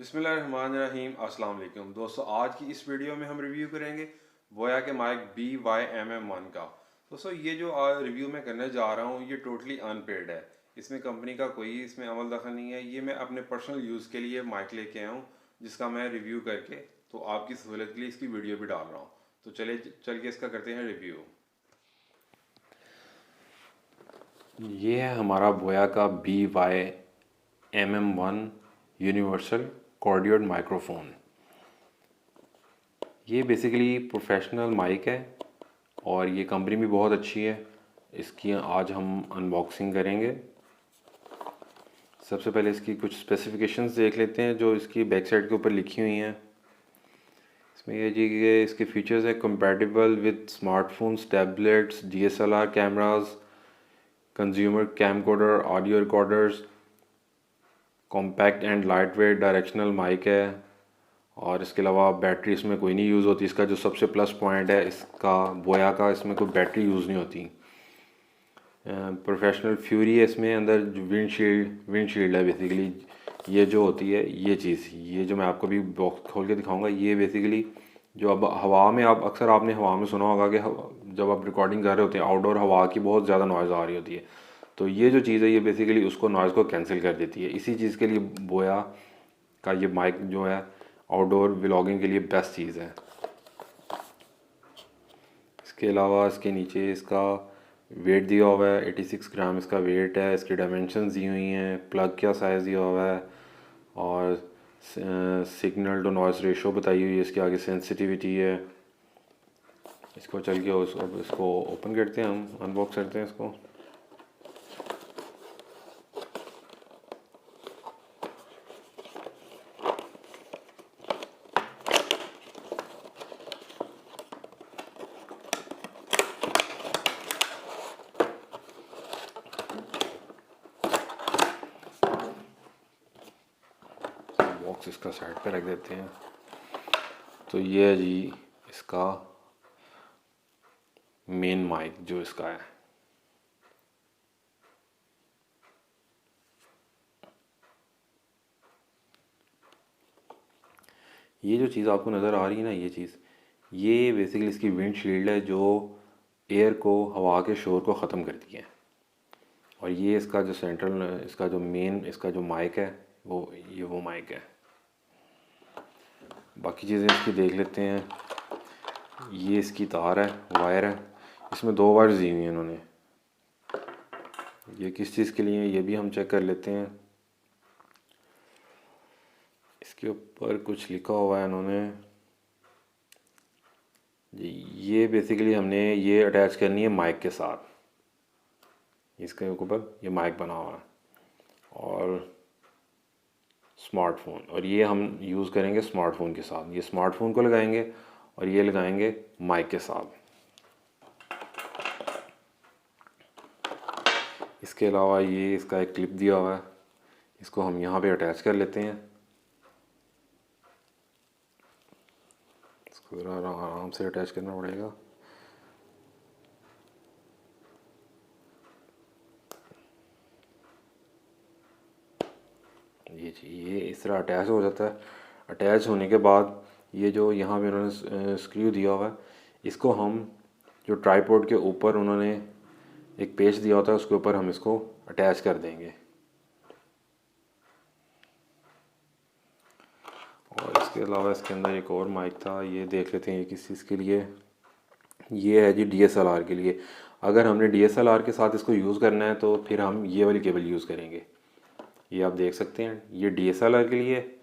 बिस्मिल्लाहिर्रहमानिर्रहीम अस्सलाम वालेकुम दोस्तों। आज की इस वीडियो में हम रिव्यू करेंगे बोया के माइक BY-MM1 का। दोस्तों ये जो रिव्यू मैं करने जा रहा हूँ ये टोटली अनपेड है। इसमें कंपनी का कोई इसमें अमल दखल नहीं है। ये मैं अपने पर्सनल यूज़ के लिए माइक लेके आया हूँ जिसका मैं रिव्यू करके तो आपकी सहूलियत के लिए इसकी वीडियो भी डाल रहा हूँ। तो चल के इसका करते हैं रिव्यू। ये है हमारा बोया का BY-MM1 यूनिवर्सल कॉर्डियोड माइक्रोफोन। ये बेसिकली प्रोफेशनल माइक है और ये कंपनी भी बहुत अच्छी है। इसकी आज हम अनबॉक्सिंग करेंगे। सबसे पहले इसकी कुछ स्पेसिफिकेशंस देख लेते हैं जो इसकी बैक साइड के ऊपर लिखी हुई हैं। इसमें ये जी ये इसके फीचर्स है compatible with smartphones, tablets, DSLR cameras, consumer camcorder, audio recorders, compact and light weight directional mic है। और इसके अलावा बैटरी इसमें कोई नहीं यूज़ होती। इसका जो सबसे प्लस पॉइंट है इसका बोया का, इसमें कोई बैटरी यूज़ नहीं होती। प्रोफेशनल फ्यूरी है इसमें अंदर जो विंडशील्ड है बेसिकली। ये जो होती है ये चीज़, ये जो मैं आपको भी बॉक्स खोल के दिखाऊंगा, ये बेसिकली जो अब हवा में आप अक्सर आपने हवा में सुना होगा कि जब आप रिकॉर्डिंग कर रहे होते हैं आउटडोर हवा की बहुत ज़्यादा नॉइज़ आ रही होती है। तो ये जो चीज़ है ये बेसिकली उसको नॉइज़ को कैंसिल कर देती है। इसी चीज़ के लिए बोया का ये माइक जो है आउटडोर व्लॉगिंग के लिए बेस्ट चीज़ है। इसके अलावा इसके नीचे इसका वेट दिया हुआ है, 86 ग्राम इसका वेट है। इसकी डायमेंशंस दी हुई हैं, प्लग का साइज़ दिया हुआ है और सिग्नल टू नॉइस रेशो बताई हुई है। इसके आगे सेंसिटिविटी है। इसको चल के इसको ओपन करते हैं, हम अनबॉक्स करते हैं इसको। बॉक्स इसका साइड पे रख देते हैं। तो ये है जी इसका मेन माइक जो इसका है। ये जो चीज़ आपको नज़र आ रही है ना, ये चीज़ ये बेसिकली इसकी विंडशील्ड है जो एयर को, हवा के शोर को ख़त्म करती है। और ये इसका जो सेंट्रल, इसका जो मेन इसका जो माइक है वो माइक है। बाकी चीज़ें इसकी देख लेते हैं। ये इसकी तार है, वायर है। इसमें दो वायर दी हुई हैं इन्होंने। ये किस चीज़ के लिए है ये भी हम चेक कर लेते हैं। इसके ऊपर कुछ लिखा हुआ है इन्होंने। ये बेसिकली हमने ये अटैच करनी है माइक के साथ। इसके ऊपर ये माइक बना हुआ है और स्मार्टफोन, और ये हम यूज़ करेंगे स्मार्टफोन के साथ। ये स्मार्टफोन को लगाएंगे और ये लगाएंगे माइक के साथ। इसके अलावा ये इसका एक क्लिप दिया हुआ है, इसको हम यहाँ पे अटैच कर लेते हैं। इसको ज़रा आराम से अटैच करना पड़ेगा। ये इस तरह अटैच हो जाता है। अटैच होने के बाद ये जो यहाँ पे उन्होंने स्क्रू दिया हुआ है, इसको हम जो ट्राईपोड के ऊपर उन्होंने एक पेच दिया होता है उसके ऊपर हम इसको अटैच कर देंगे। और इसके अलावा इसके अंदर एक और माइक था, ये देख लेते हैं ये किस चीज़ के लिए। ये है जी DSLR के लिए। अगर हमने DSLR के साथ इसको यूज़ करना है तो फिर हम ये वाली केबल यूज़ करेंगे। ये आप देख सकते हैं, ये DSLR के लिए।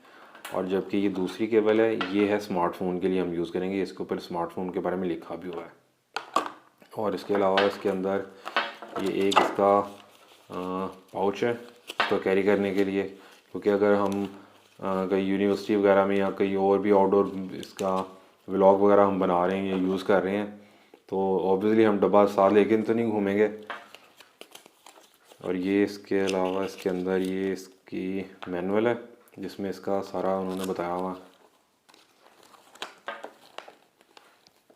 और जबकि ये दूसरी केबल है ये है स्मार्टफोन के लिए हम यूज़ करेंगे। इसके ऊपर स्मार्टफोन के बारे में लिखा भी हुआ है। और इसके अलावा इसके अंदर ये एक इसका पाउच है इसको कैरी करने के लिए, क्योंकि अगर हम कहीं यूनिवर्सिटी वगैरह में या कहीं और भी आउटडोर इसका व्लॉग वगैरह हम बना रहे हैं या यूज़ कर रहे हैं तो ऑब्वियसली हम डब्बा साथ लेके तो नहीं घूमेंगे। और ये इसके अलावा इसके अंदर ये इसकी मैनुअल है जिसमें इसका सारा उन्होंने बताया हुआ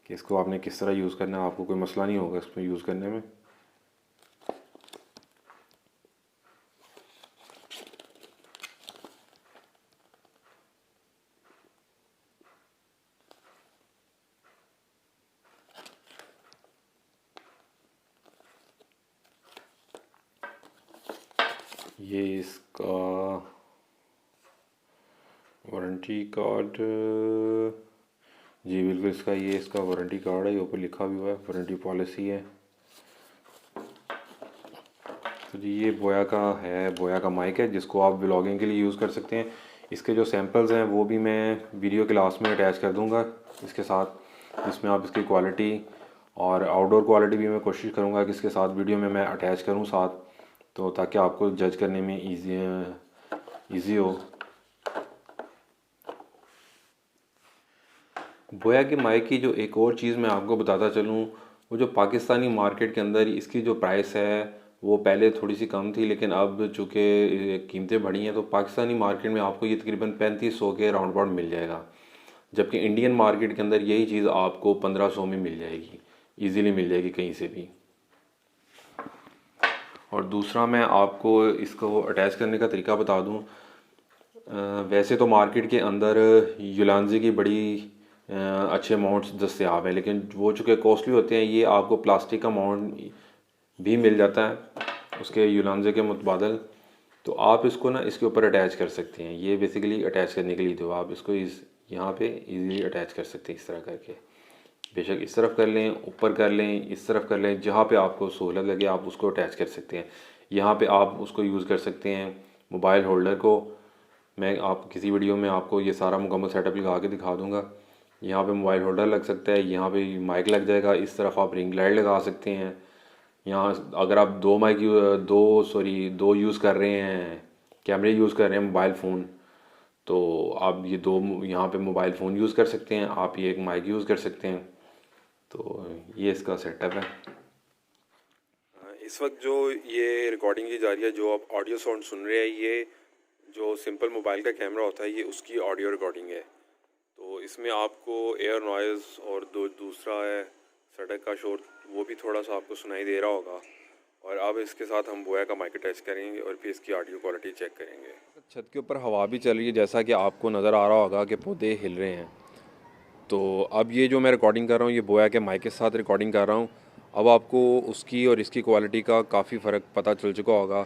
कि इसको आपने किस तरह यूज़ करना है। आपको कोई मसला नहीं होगा इसमें यूज़ करने में। ये इसका वारंटी कार्ड, जी बिल्कुल, ये इसका वारंटी कार्ड है, ये ऊपर लिखा भी हुआ है, वारंटी पॉलिसी है। तो जी ये बोया का है, बोया का माइक है जिसको आप व्लॉगिंग के लिए यूज़ कर सकते हैं। इसके जो सैम्पल्स हैं वो भी मैं वीडियो के लास्ट में अटैच कर दूंगा इसके साथ, जिसमें आप इसकी क्वालिटी और आउटडोर क्वालिटी भी मैं कोशिश करूंगा कि इसके साथ वीडियो में मैं अटैच करूं साथ, तो ताकि आपको जज करने में ईजी हो। बोया के माइक की जो एक और चीज़ मैं आपको बताता चलूँ, वो जो पाकिस्तानी मार्केट के अंदर इसकी जो प्राइस है वो पहले थोड़ी सी कम थी, लेकिन अब चूँकि कीमतें बढ़ी हैं तो पाकिस्तानी मार्केट में आपको ये तकरीबन 3500 के राउंड अबाउट मिल जाएगा, जबकि इंडियन मार्केट के अंदर यही चीज़ आपको 1500 में मिल जाएगी, ईज़िली मिल जाएगी कहीं से भी। और दूसरा मैं आपको इसको अटैच करने का तरीका बता दूँ। वैसे तो मार्केट के अंदर युलांजी की बड़ी अच्छे माउंट्स दस्तियाब हैं, लेकिन वो चूँकि कॉस्टली होते हैं, ये आपको प्लास्टिक का माउंट भी मिल जाता है उसके युलांजे के मुतबादल। तो आप इसको ना इसके ऊपर अटैच कर सकते हैं, ये बेसिकली अटैच करने के लिए, तो आप इसको यहाँ पे इजीली अटैच कर सकते हैं इस तरह करके। बेशक इस तरफ कर लें, ऊपर कर लें, इस तरफ कर लें, जहाँ पे आपको सहूलत लगे आप उसको अटैच कर सकते हैं। यहाँ पे आप उसको यूज़ कर सकते हैं मोबाइल होल्डर को। मैं आप किसी वीडियो में आपको ये सारा मुकम्मल सेटअप लगा के दिखा दूँगा। यहाँ पे मोबाइल होल्डर लग सकता है, यहाँ पे माइक लग जाएगा, इस तरफ आप रिंग लाइट लगा सकते हैं। यहाँ अगर आप दो यूज़ कर रहे हैं, कैमरे यूज़ कर रहे हैं मोबाइल फ़ोन, तो आप ये दो यहाँ पे मोबाइल फ़ोन यूज़ कर सकते हैं, आप ये एक माइक यूज़ कर सकते हैं। तो ये इसका सेटअप है। इस वक्त जो ये रिकॉर्डिंग की जा रही है, जो आप ऑडियो साउंड सुन रहे हैं, ये जो सिंपल मोबाइल का कैमरा होता है ये उसकी ऑडियो रिकॉर्डिंग है। तो इसमें आपको एयर नॉइज़ और दूसरा है सड़क का शोर, वो भी थोड़ा सा आपको सुनाई दे रहा होगा। और अब इसके साथ हम बोया का माइक अटैच करेंगे और फिर इसकी ऑडियो क्वालिटी चेक करेंगे। छत के ऊपर हवा भी चल रही है, जैसा कि आपको नज़र आ रहा होगा कि पौधे हिल रहे हैं। तो अब ये जो मैं रिकॉर्डिंग कर रहा हूँ, ये बोया के माइक के साथ रिकॉर्डिंग कर रहा हूँ। अब आपको उसकी और इसकी क्वालिटी का काफ़ी फ़र्क पता चल चुका होगा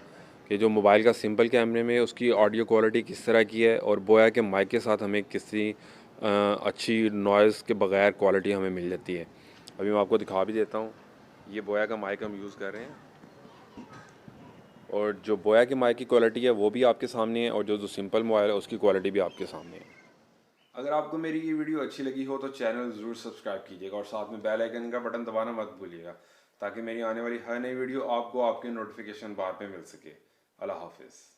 कि जो मोबाइल का सिंपल कैमरे में उसकी ऑडियो क्वालिटी किस तरह की है, और बोया के माइक के साथ हमें किसी अच्छी नॉइज़ के बगैर क्वालिटी हमें मिल जाती है। अभी मैं आपको दिखा भी देता हूँ, ये बोया का माइक हम यूज़ कर रहे हैं, और जो बोया के माइक की क्वालिटी है वो भी आपके सामने है, और जो सिंपल मोबाइल है उसकी क्वालिटी भी आपके सामने है। अगर आपको मेरी ये वीडियो अच्छी लगी हो तो चैनल ज़रूर सब्सक्राइब कीजिएगा और साथ में बेल आइकन का बटन दबाना मत भूलिएगा, ताकि मेरी आने वाली हर नई वीडियो आपको आपके नोटिफिकेशन बार पे मिल सके। अल्लाह हाफिज़।